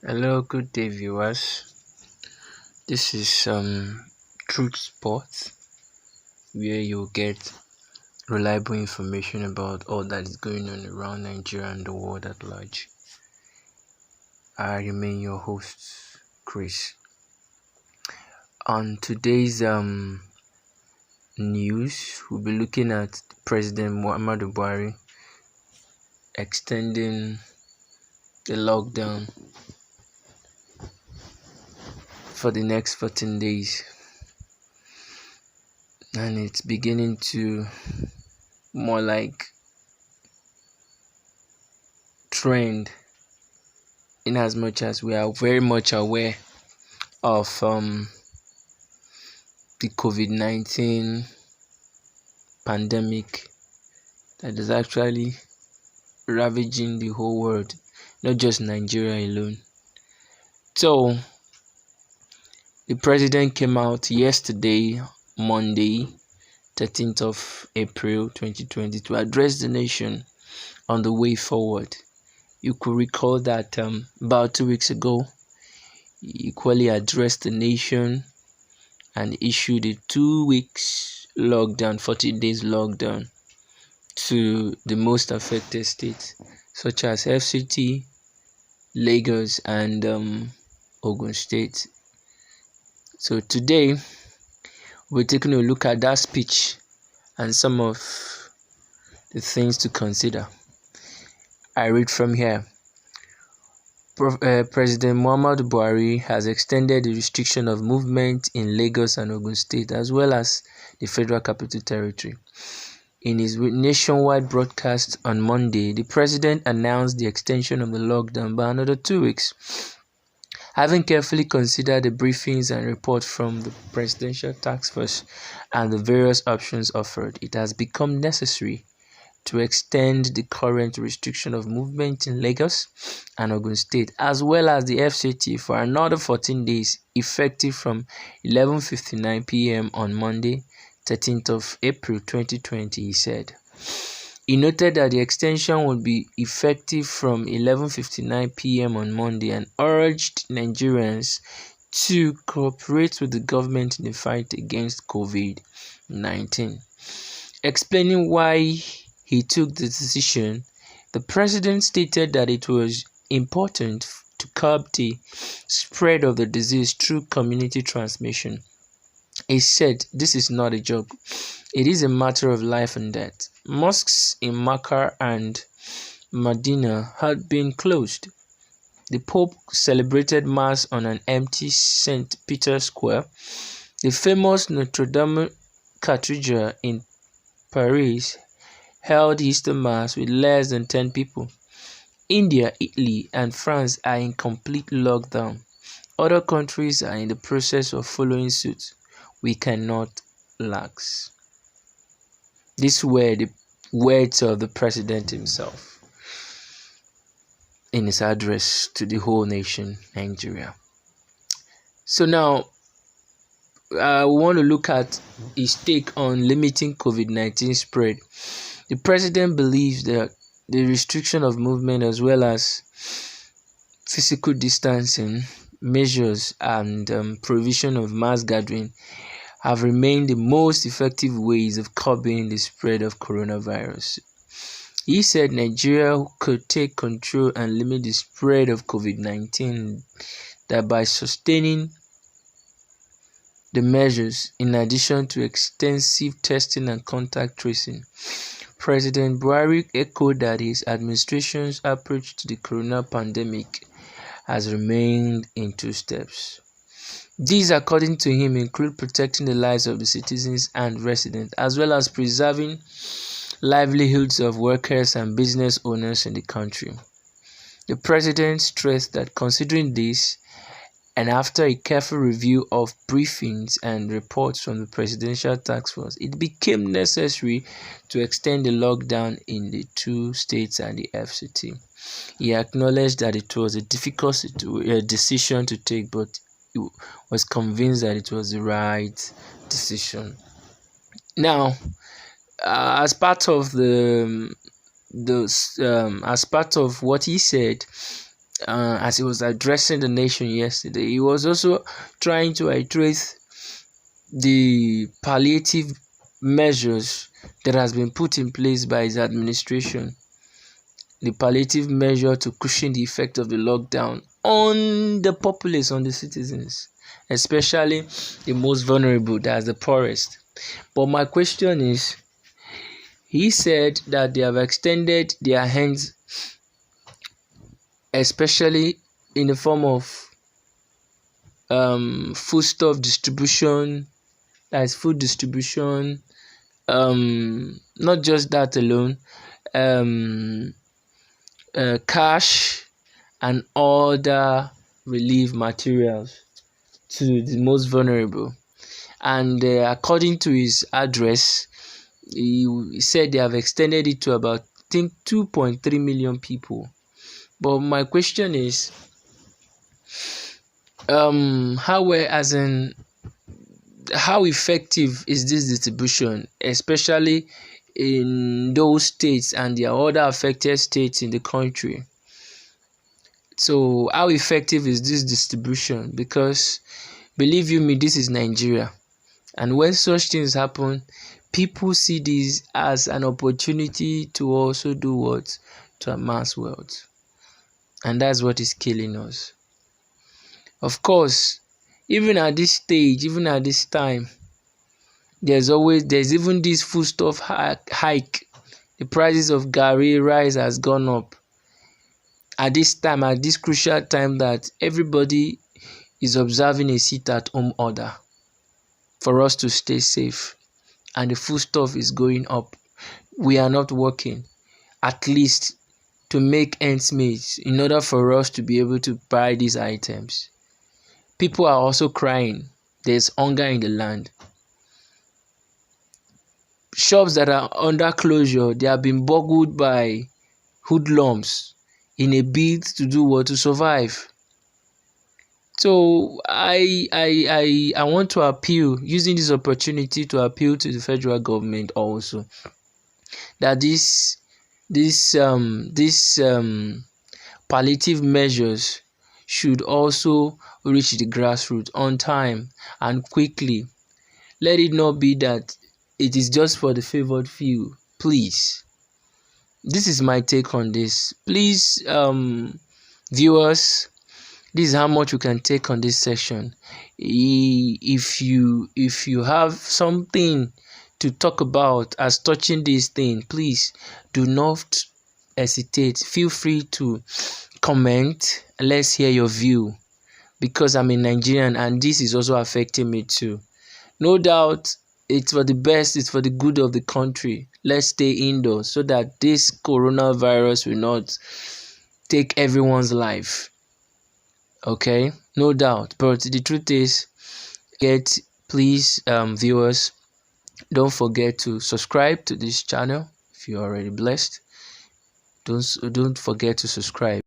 Hello, good day, viewers. This is Truth Sports, where you get reliable information about all that is going on around Nigeria and the world at large. I remain your host, Chris. On today's news, we'll be looking at President Muhammadu Buhari extending the lockdown for the next 14 days. And it's beginning to more like trend, in as much as we are very much aware of the COVID-19 pandemic that is actually ravaging the whole world, not just Nigeria alone. So the president came out yesterday, Monday, 13th of April 2020, to address the nation on the way forward. You could recall that about 2 weeks ago, he equally addressed the nation and issued a 2 weeks lockdown, 14 days lockdown to the most affected states such as FCT, Lagos, and Ogun State. So today, we're taking a look at that speech and some of the things to consider. I read from here. President Muhammadu Buhari has extended the restriction of movement in Lagos and Ogun State as well as the Federal Capital Territory. In his nationwide broadcast on Monday, the president announced the extension of the lockdown by another 2 weeks. Having carefully considered the briefings and reports from the Presidential Task Force and the various options offered, it has become necessary to extend the current restriction of movement in Lagos and Ogun State as well as the FCT for another 14 days effective from 11:59 p.m. on Monday, 13th of April 2020, he said. He noted that the extension would be effective from 11:59 p.m. on Monday and urged Nigerians to cooperate with the government in the fight against COVID-19. Explaining why he took the decision, the president stated that it was important to curb the spread of the disease through community transmission. He said, "This is not a joke. It is a matter of life and death." Mosques in Mecca and Medina had been closed. The Pope celebrated Mass on an empty St. Peter's Square. The famous Notre Dame Cathedral in Paris held Easter Mass with less than 10 people. India, Italy, and France are in complete lockdown. Other countries are in the process of following suit. We cannot relax. These were the words of the president himself in his address to the whole nation, Nigeria. So now, we want to look at his take on limiting COVID-19 spread. The president believes that the restriction of movement as well as physical distancing measures and provision of mass gathering have remained the most effective ways of curbing the spread of coronavirus. He said Nigeria could take control and limit the spread of COVID-19 that by sustaining the measures in addition to extensive testing and contact tracing. President Buhari echoed that his administration's approach to the corona pandemic has remained in 2 steps. These, according to him, include protecting the lives of the citizens and residents, as well as preserving livelihoods of workers and business owners in the country. The president stressed that considering this, and after a careful review of briefings and reports from the Presidential Task Force, it became necessary to extend the lockdown in the 2 states and the FCT. He acknowledged that it was a difficult decision to take, but he was convinced that it was the right decision. Now, as part of as part of what he said, as he was addressing the nation yesterday, he was also trying to iterate the palliative measures that has been put in place by his administration, the palliative measure to cushion the effect of the lockdown on the populace, on the citizens, especially the most vulnerable, that's the poorest. But my question is, he said that they have extended their hands, especially in the form of foodstuff distribution, that is food distribution, not just that alone, cash and other relief materials to the most vulnerable. And according to his address, he said they have extended it to about, I think, 2.3 million people. But my question is, how effective is this distribution, especially in those states and the other affected states in the country? So how effective is this distribution? Because believe you me, this is Nigeria, and when such things happen, people see this as an opportunity to also do what? To amass wealth. And that's what is killing us. Of course, even at this stage, even at this time, there's even this foodstuff hike. The prices of garri rice has gone up at this time, at this crucial time that everybody is observing a sit-at-home order for us to stay safe, and the foodstuff is going up. We are not working, at least to make ends meet, in order for us to be able to buy these items. People are also crying. There's hunger in the land. Shops that are under closure, they have been burgled by hoodlums in a bid to do what? To survive. So I want to appeal, using this opportunity to appeal to the federal government also, that this palliative measures should also reach the grassroots on time and quickly. Let it not be that it is just for the favored few. Please. This is my take on this. Please, viewers, this is how much we can take on this session. If you have something to talk about as touching this thing, please do not hesitate. Feel free to comment. Let's hear your view, because I'm a Nigerian and this is also affecting me too. No doubt it's for the best, it's for the good of the country. Let's stay indoors so that this coronavirus will not take everyone's life. Okay, no doubt. But the truth is, please, viewers, don't forget to subscribe to this channel if you're already blessed. Don't forget to subscribe.